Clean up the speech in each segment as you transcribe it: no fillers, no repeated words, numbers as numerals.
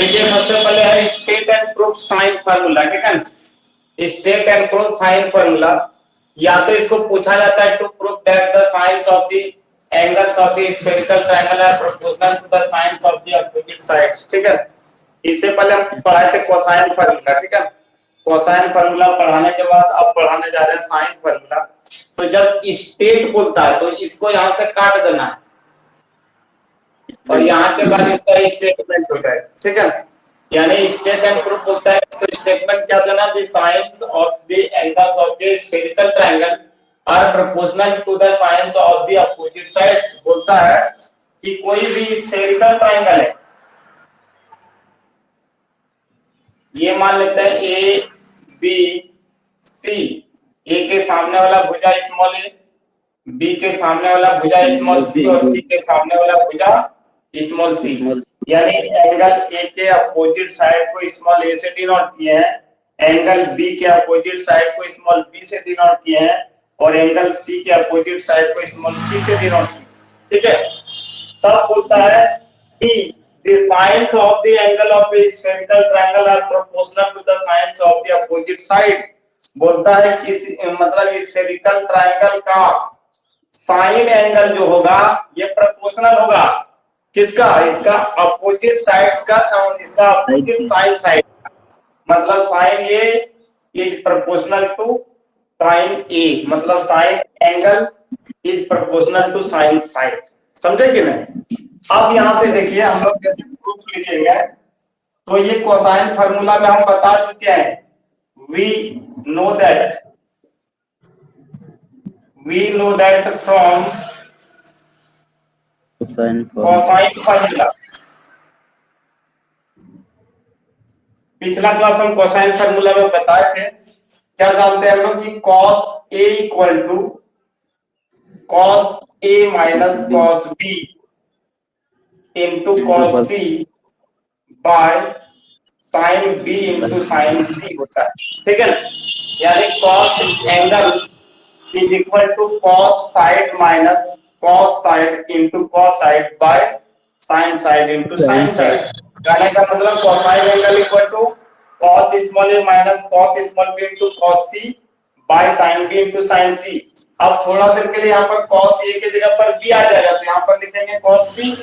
देखिए सबसे पहले है state and proof sine formula, ठीक है। State and proof sine formula, या तो इसको पूछा जाता है to prove that the sines of the angles of the spherical triangle are proportional to the sines of the opposite sides, ठीक है। इससे पहले हम पढ़ाए थे कोसाइन फार्मूला, ठीक है। कोसाइन फार्मूला पढ़ाने के बाद अब पढ़ाने जा रहे हैं साइन फार्मूला। तो जब स्टेट बोलता है तो इसको यहां से काट देना है और यहाँ के बाद इसका स्टेटमेंट हो जाएगा, ठीक है। यानी स्टेट एंड प्रूफ बोलता है तो स्टेटमेंट क्या देना, the sines of the angles of the spherical triangle are proportional to the sines of the opposite sides. बोलता है कि कोई भी स्फेरिकल ट्रायंगल है, ये मान लेते हैं ए बी सी, ए के सामने वाला भुजा स्मॉल ए, बी के सामने वाला भुजा स्मॉल सी और सी के सामने वाला भुजा स्मॉल सी। यानी एंगल ए के अपोजिट साइड को स्मॉल ए से डिनोट किए हैं, एंगल बी के अपोजिट साइड को स्मॉल बी से डिनोट किए हैं और एंगल सी के अपोजिट साइड को स्मॉल सी से डिनोट किए, ठीक है। तब बोलता है कि the sides of the angle of a spherical triangle are proportional to the sides of the opposite side। बोलता है कि मतलब स्फेरिकल ट्रायंगल का साइन एंगल जो होगा ये प्रोपोर्शनल होगा किसका, इसका अपोजिट साइड का, इसका अपोजिट साइन साइड, मतलब sine a is proportional to sine a, मतलब sine angle is proportional to sine side. समझे कि नहीं। अब यहां से देखिए हम लोग जैसे प्रूफ लिखेंगे तो ये कोसाइन फार्मूला में हम बता चुके हैं, we know that from cosine formula. पिछला क्लास हम कोसाइन फार्मूला में बताए थे, क्या जानते हैं हम लोग कि cos A equal to cos A minus cos B into cos C by sine B into sine C होता है, ठीक है। यानी cos angle is equal to cos side minus cos side into cos side by sine side into sine side. कहने का मतलब cosine angle equal to cos small a minus cos small b into cos C by sine B into sine C। अब थोड़ा देर के लिए यहाँ पर cos A की जगह पर B आ जाएगा तो यहाँ पर लिखेंगे cos B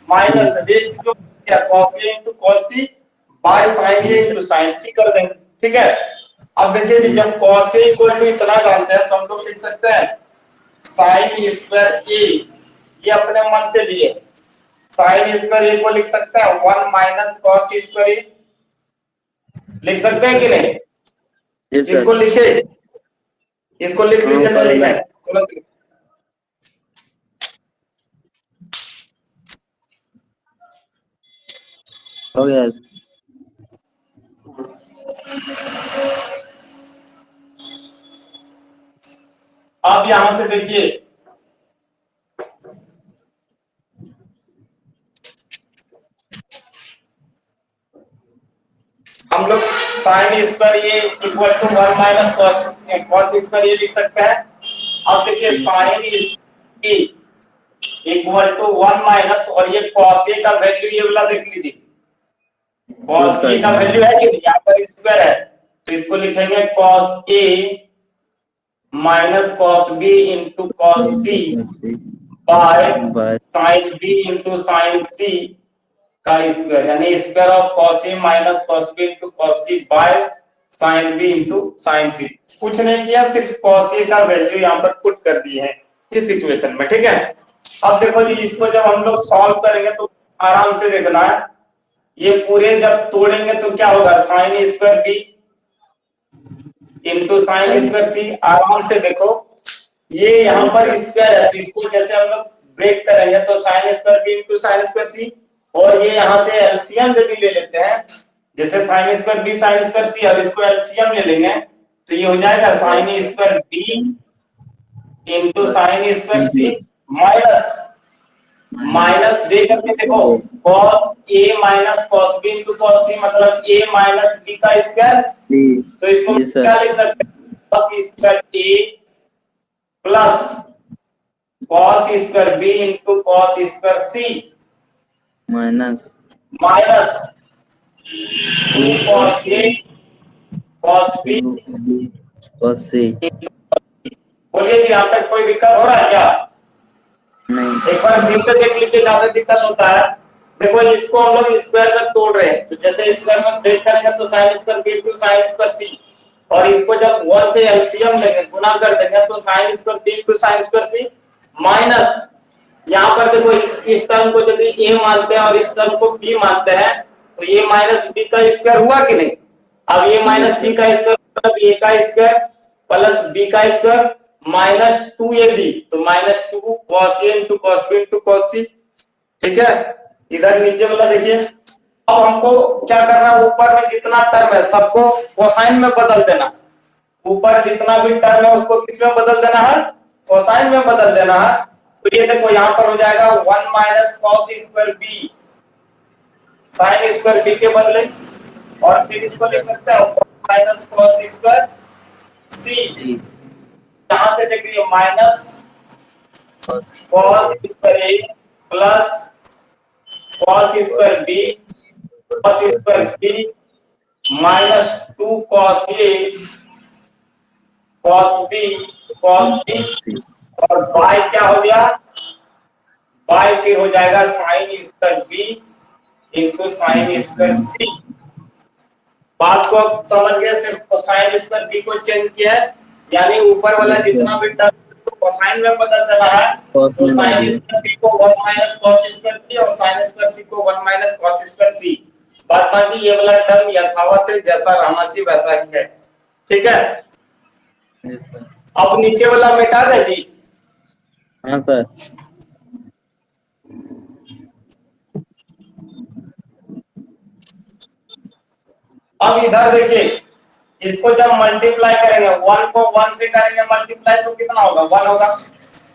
माइनस रेस्ट जो क्या cos A into cos C by sign A into sine C कर देंगे, ठीक है। अब देखिए जी जब cos A इक्वल टू इतना जानते हैं तो हम लोग लिख सकते हैं साइन स्क्वायर A, ये अपने मन से लिए साइन स्क्वायर A को लिख सकते हैं 1 माइनस cos स्क्वायर A, लिख सकते हैं कि नहीं। इसको लिखे, इसको लिख लीजिए तो लिखा है, चलो हो गया। अब यहां से देखिए हम लोग साइन स्क्वायर ये equal to 1 minus cos square ये लिख सकते हैं। अब देखिए sine A equal to 1 minus और ये cos ए का वैल्यू ये वाला देख लीजिए, cos ए का वैल्यू है कि यहाँ पर स्क्वायर है तो इसको लिखेंगे cos A minus cos b into cos c by sine b into sine c का स्क्वायर, यानी square of cos a minus cos b into cos c by sine b into sine c। कुछ नहीं किया, सिर्फ cos a का value यहाँ पर put कर दिए हैं इस इक्वेशन में, ठीक है। अब देखो जी इसको जब हम लोग सॉल्व करेंगे तो आराम से देखना है, ये पूरे जब तोड़ेंगे तो क्या होगा sign square b into sine square c। आराम से देखो ये यहाँ पर स्क्वायर है तो इसको जैसे हम लोग ब्रेक करेंगे तो sine square b into sine square c, और ये यहाँ से एलसीएम यदि ले लेते हैं जैसे sign square b sign square c, और इसको एलसीएम ले लेंगे तो ये हो जाएगा sine square b into sine square c minus दे करके देखो cos a minus cos b into cos c, मतलब a माइनस b का स्क्वायर, तो इसको क्या लिख सकते हैं cos square a plus cos square b into cos square c minus two cos A cos B cos c. बोलिए जी, यहाँ तक कोई दिक्कत हो रहा है क्या? नहीं। एक बार फिर से देख लीजिए, ज्यादा दिक्कत होता है। देखो इसको हम लोग स्क्वायर में तोड़ रहे हैं, तो जैसे स्क्वायर में ब्रेक करेंगे तो sine square b into sine square c, और इसको जब 1 से एलसीएम लेंगे, गुना कर देंगे, तो sine square b into sine square c minus, यहाँ पर देखो इस टर्म को यदि a मानते हैं और इस टर्म को b मानते हैं, तो ये माइनस b का स्क्वायर हुआ कि नहीं? अब ये माइनस b का स्क्वायर मतलब a का स्क्वायर प्लस b का स्क्वायर माइनस 2ab, तो minus 2 cos a into cos b into cos c। ठीक है, इधर नीचे वाला देखिए। अब हमको क्या करना है, ऊपर में जितना टर्म है सबको कोसाइन में बदल देना। ऊपर जितना भी टर्म है उसको किस में बदल देना है? कोसाइन में बदल देना है। तो ये देखो यहाँ पर हो जाएगा 1 minus cos square B sine square B के बदले, और फिर इसको लिख सकते हैं 1 माइनस कॉस स्क्वायर सी, यहाँ से देखिए minus cos square a plus cos square b cos square c minus 2 cos A cos B cos c, और बाय क्या हो गया? बाय फिर हो जाएगा sine square b into sine square c. बात को समझ गए? सिर्फ कोसाइन स्क्वायर बी को चेंज किया है, यानी ऊपर वाला जितना भी टर्म कोसाइन में बदल देना है। तो साइन स्क्वायर बी को 1 माइनस कॉस स्क्वायर बी और साइन स्क्वायर सी को 1 माइनस कॉस स्क्वायर सी। बात बाकी ये वाला टर्म यथावत है, जैसा रहना चाहिए वैसा ही है। ठीक है, अब नीचे वाला मिटा दे जी। हाँ सर। अब इधर देखिए, इसको जब मल्टीप्लाई करेंगे, 1 को 1 से करेंगे मल्टीप्लाई, तो कितना होगा? 1 होगा।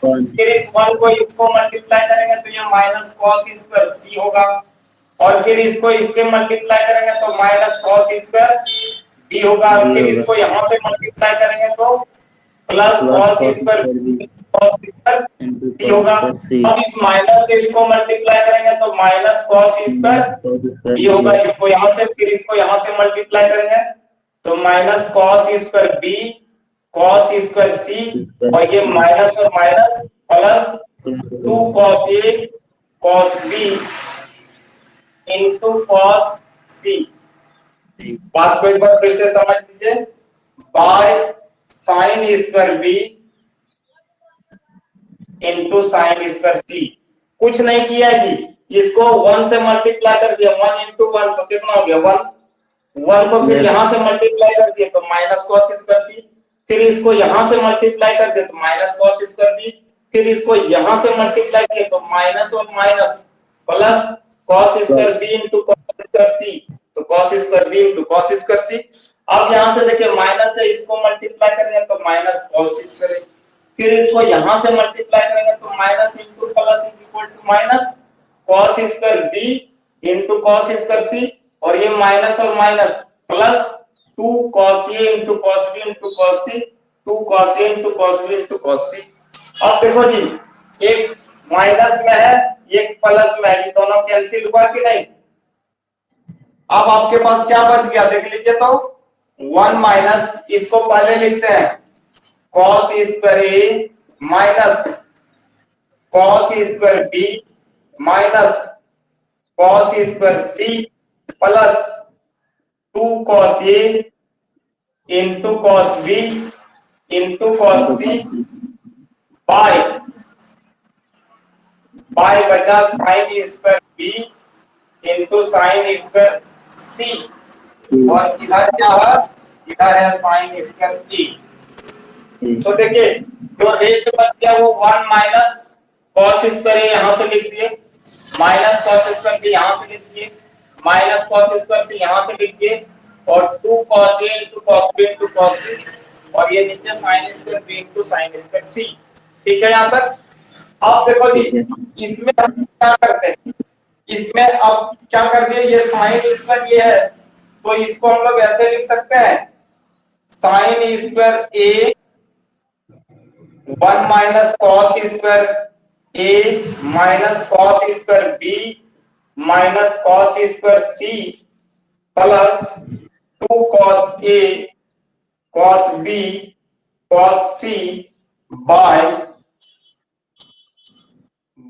फिर इस 1 को इसको मल्टीप्लाई करेंगे तो ये माइनस कॉस स्क्वायर सी होगा, और फिर इसको इससे मल्टीप्लाई करेंगे तो माइनस कॉस स्क्वायर बी होगा, और फिर इसको यहाँ से मल्टीप्लाई करेंगे तो plus cos square cos square c होगा। अब इस माइनस से इसको मल्टीप्लाई करेंगे तो माइनस कॉस स्क्वायर बी होगा, इसको यहाँ से, फिर इसको यहाँ से मल्टीप्लाई करेंगे तो minus cos square b cos square c, और ये माइनस और माइनस प्लस 2 कॉस ए cos b into cos c. बात को एक बार फिर से समझ लीजिए, by sine square b into sine square c. कुछ नहीं किया जी, इसको 1 से मल्टीप्लाई कर दिया, 1 इंटू 1 तो कितना हो गया? 1। 1 को फिर यहाँ से मल्टीप्लाई कर दिया तो माइनस कॉस स्क्वायर सी, फिर इसको यहाँ से मल्टीप्लाई कर दिया तो माइनस कॉस स्क्वायर बी, फिर इसको यहाँ से मल्टीप्लाई किया तो माइनस और minus plus cos square b into cos square c, तो cos square b into cos square c. अब यहाँ से देखिए माइनस से इसको मल्टीप्लाई करेंगे तो माइनस कॉस स्क्वायर, फिर इसको यहाँ से मल्टीप्लाई करेंगे तो minus into plus equal to minus cos square b into cos square c, और ये माइनस और minus plus 2 cos a into cos b into cos c, 2 cos a into cos b into cos c। अब देखो जी, एक minus में है एक plus में है, ये दोनों कैंसिल हुआ कि नहीं? अब आपके पास क्या बच गया देख लीजिए, तो 1 माइनस, इसको पहले लिखते हैं cos square a minus cos square b minus cos square c plus 2 cos a into cos b into cos c by बचा sine square b into sine square c, और इधर क्या है? इधर है साइन स्क्वायर a। तो देखिए जो रेस्ट बच गया वो 1 माइनस cos स्क्वायर a यहाँ से लिख दिए, माइनस cos स्क्वायर b यहाँ से लिख दिए, माइनस cos स्क्वायर c यहाँ से लिख दिए, और 2 cos a into cos b into cos c, और ये नीचे sin square b into sin square c। ठीक है यहाँ तक? अब देखो जी, इसमें हम क्या करते हैं, इसमें अब क्या कर दिए, ये sin स्क्वायर ये है, तो इसको हम लोग ऐसे लिख सकते हैं sin square a 1 minus cos square a minus cos square b minus cos square c plus 2 cos A cos B cos C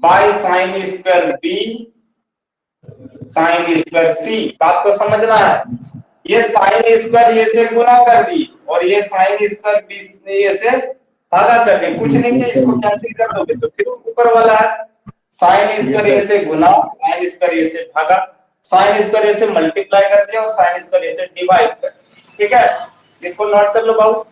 by sine square B sign square C। बात को समझना है, ये साइन स्क्वायर ए से गुना कर दी और ये sign square B ए से भागा कर दी, कुछ नहीं किया, इसको कैंसिल कर दोगे तो फिर ऊपर वाला है साइन स्क्वायर ए से गुना साइन स्क्वायर ए से भागा, साइन स्क्वायर ए से मल्टीप्लाई कर दिया और साइन स्क्वायर ए से डिवाइड कर दिया। ठीक है, इसको नोट कर लो बाबू।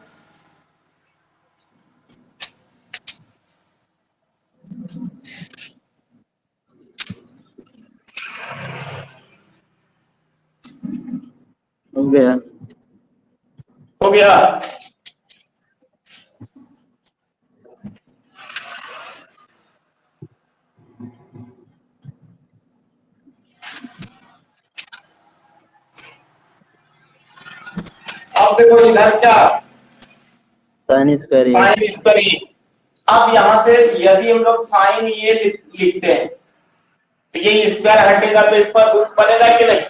हो गया। हो गया। अब देखो इधर क्या साइन स्क्वायर साइन स्क्वायर ए। अब यहां से यदि हम लोग साइन ए लिखते हैं तो ये स्क्वायर हटेगा तो इस पर रूट बनेगा कि नहीं,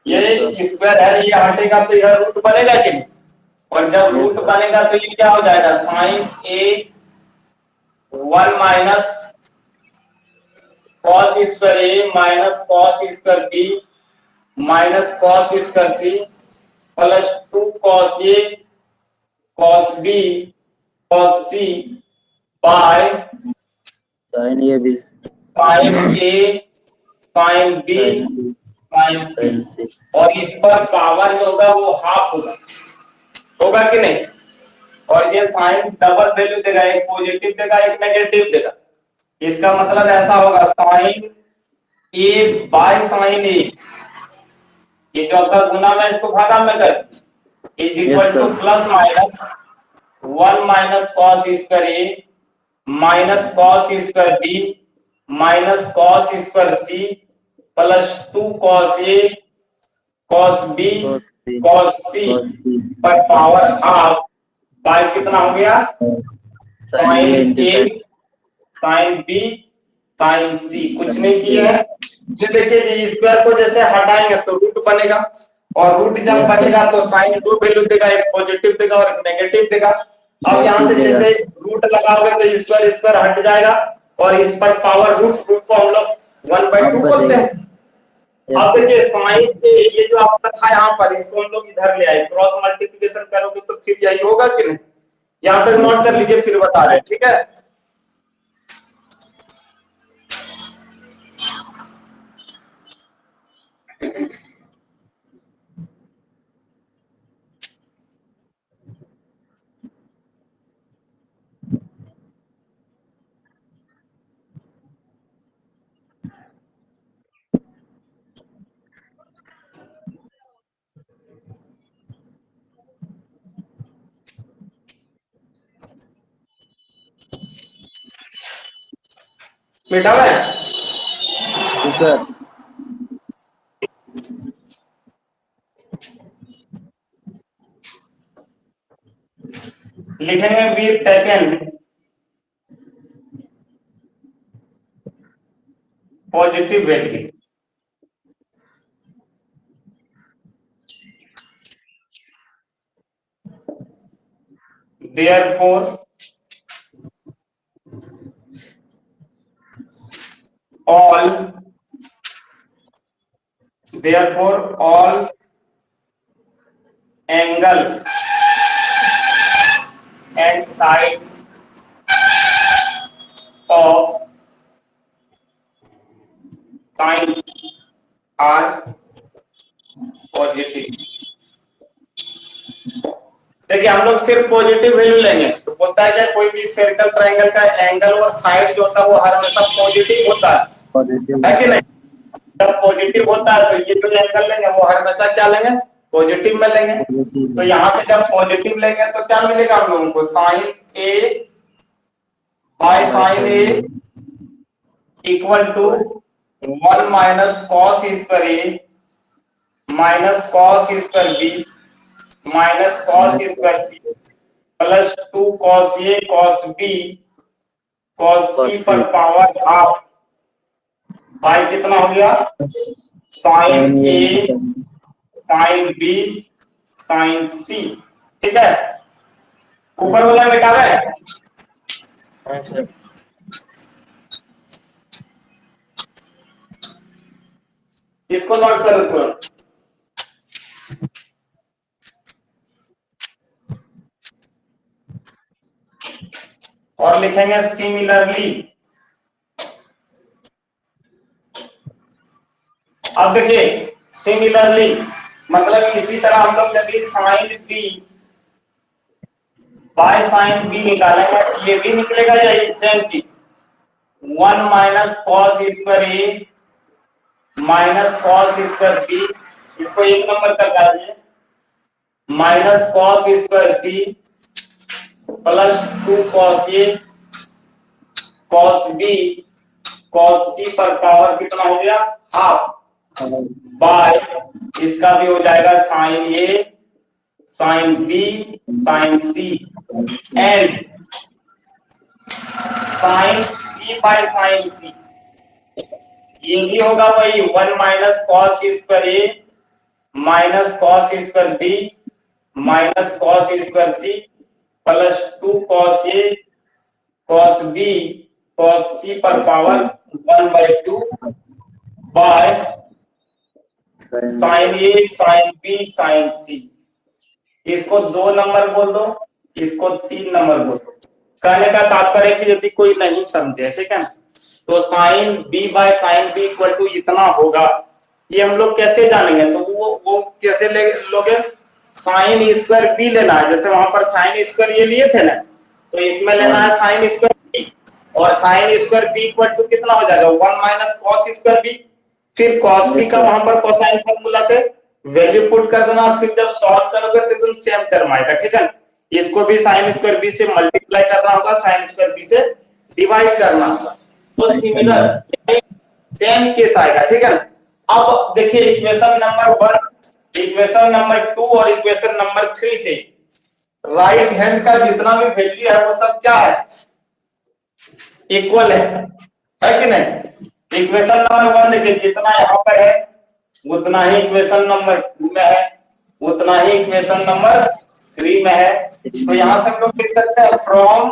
ये स्क्वायर है ये हटेगा तो यह रूट बनेगा कि नहीं, और जब रूट बनेगा तो ये क्या हो जाएगा sine A 1 minus cos square A minus cos square B minus cos square C plus 2 cos A cos B cos C by sine A B sine A sine B sine C, और इस पर power जो होगा वो half होगा, होगा कि नहीं, और ये साइन डबल वैल्यू देगा, एक पॉजिटिव देगा एक नेगेटिव देगा। इसका मतलब ऐसा होगा sine A by sine A, ये जो आपका गुना में इसको भागा में कर is equal to plus minus 1 minus cos square A minus cos square B minus cos square C plus 2 cos A cos B cos C पर पावर हाफ बाय कितना हो गया sine A sine B sine C. कुछ नहीं किया है, ये देखिए जी स्क्वायर को जैसे हटाएंगे तो रूट बनेगा, और रूट जब बनेगा तो साइन दो वैल्यू देगा, एक पॉजिटिव देगा और एक नेगेटिव देगा। अब यहाँ से जैसे रूट लगाओगे तो स्क्वायर स्क्वायर हट जाएगा और इस पर पावर रूट को हम लोग 1/2 बोलते हैं। अब देखिए साइन पे ये जो आपका था यहाँ पर इसको हम लोग इधर ले आए, क्रॉस मल्टीप्लिकेशन करोगे तो फिर यही होगा कि नहीं, यहाँ तक नोट कर लीजिए फिर बता रहे हैं। ठीक है, बेटा है सर लिखेंगे be taken positive value, therefore all angle and sides of sines are positive। देखिए हम लोग सिर्फ पॉजिटिव वैल्यू लेंगे तो बोलता है कि कोई भी स्फेरिकल ट्रायंगल का एंगल और साइड जो होता है वो हर हमेशा पॉजिटिव होता है कि नहीं। जब पॉजिटिव होता है तो ये जो एंगल लेंगे वो हर हमेशा क्या लेंगे पॉजिटिव में लेंगे। तो यहाँ से जब पॉजिटिव लेंगे तो क्या मिलेगा हम लोगों को sine A by sine A equal to 1 minus cos square A minus cos square B minus cos square C plus 2 cos A cos B cos C पर पावर हाफ बाय कितना हो गया sine A sine B sine C. ठीक है, ऊपर वाला मिटावे हाँ सर। इसको नोट करो तुरंत। और लिखेंगे सिमिलरली। अब देखिए सिमिलरली मतलब इसी तरह हम लोग यदि sine B by sine B निकालेंगे तो ये भी निकलेगा या सेम चीज 1 minus cos square A minus cos square B, इसको एक नंबर कर दीजिए, minus cos square C plus 2 cos ए कॉस बी कॉस सी पर पावर कितना हो गया हाफ बाय इसका भी हो जाएगा sine A sine B sine C and sine C by sine C, ये भी होगा वही 1 minus cos square A minus cos square B minus cos square C plus 2 cos A cos B cos C पर power 1/2 by sine A sine B sine C. इसको 2 number बोल दो, इसको 3 number बोल दो। कहने का तात्पर्य कि यदि कोई नहीं समझे, ठीक है, तो sine B by sine B equal to इतना होगा, ये हम लोग कैसे जानेंगे? तो वो कैसे लोगे? साइन स्क्वायर बी लेना है, जैसे वहां पर साइन स्क्वायर ये लिए थे ना, तो इसमें लेना है साइन स्क्वायर बी, और sine square B equal to कितना हो जाएगा 1 माइनस कॉस स्क्वायर बी, फिर कॉस बी का वहां पर कोसाइन फार्मूला से वैल्यू पुट कर देना, फिर जब सॉल्व करोगे तो एकदम सेम टर्म आएगा। ठीक है, इसको भी साइन स्क्वायर बी से मल्टीप्लाई करना होगा, साइन स्क्वायर बी से डिवाइड करना होगा, तो सिमिलर सेम केस आएगा। ठीक है, अब देखिए इक्वेशन नंबर 1 इक्वेशन नंबर 2 और इक्वेशन नंबर 3 से राइट हैंड का जितना भी वैल्यू है वो सब क्या है इक्वल है कि नहीं? इक्वेशन नंबर 1 देखिए जितना यहाँ पर है उतना ही इक्वेशन नंबर 2 में है, उतना ही इक्वेशन नंबर 3 में है। तो यहां से हम लोग लिख सकते हैं फ्रॉम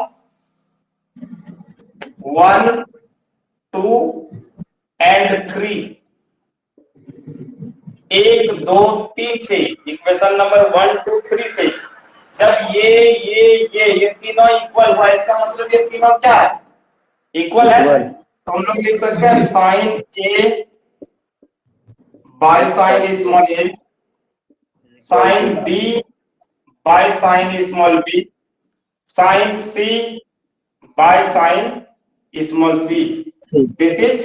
1 2 एंड 3 1 2 3 से इक्वेशन नंबर 1 2 3 से जब ये तीनों इक्वल हुआ, इसका मतलब ये तीनों क्या है इक्वल है, तो हम लोग लिख सकते हैं sine A by sine small a sine B by sine small b sine C by sine small c. This is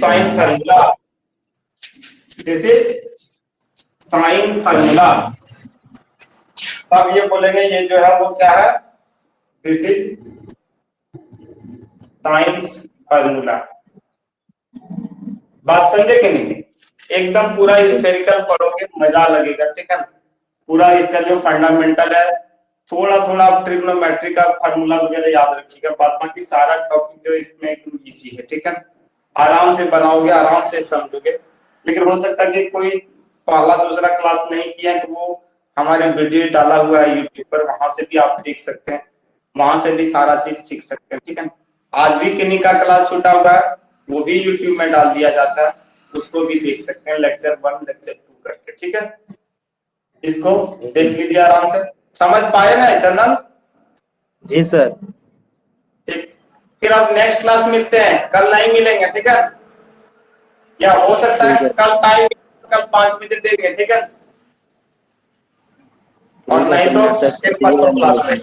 sine formula, this is sine formula. तब ये बोलेंगे ये जो है वो क्या है, दिस इज साइंस फार्मूला। बात समझे कि नहीं? एकदम पूरा स्फेरिकल पढ़ोगे मजा लगेगा। ठीक है, पूरा इसका जो फंडामेंटल है, थोड़ा थोड़ा आप ट्रिग्नोमेट्री का फार्मूला वगैरह याद रखिएगा, बाकी सारा टॉपिक जो इसमें एकदम इजी है। ठीक है, आराम से बनाओगे, आराम से समझोगे। लेकिन हो सकता है कि कोई पहला दूसरा क्लास नहीं किया तो वो हमारे वीडियो डाला हुआ है यूट्यूब पर, वहां से भी आप देख सकते हैं, वहां से भी सारा चीज सीख सकते हैं। ठीक है, आज भी किन्हीं का क्लास छूटा हुआ है वो भी यूट्यूब में डाल दिया जाता है, उसको भी देख सकते हैं लेक्चर 1 लेक्चर 2 करके। ठीक है, इसको देख लीजिए आराम से। समझ पाए ना चंदन? जी सर। ठीक, फिर अब नेक्स्ट क्लास मिलते हैं, कल नहीं मिलेंगे। ठीक है, या हो सकता है कल टाइम कल 5 बजे देंगे। ठीक है, और नहीं तो फिर परसों क्लास में।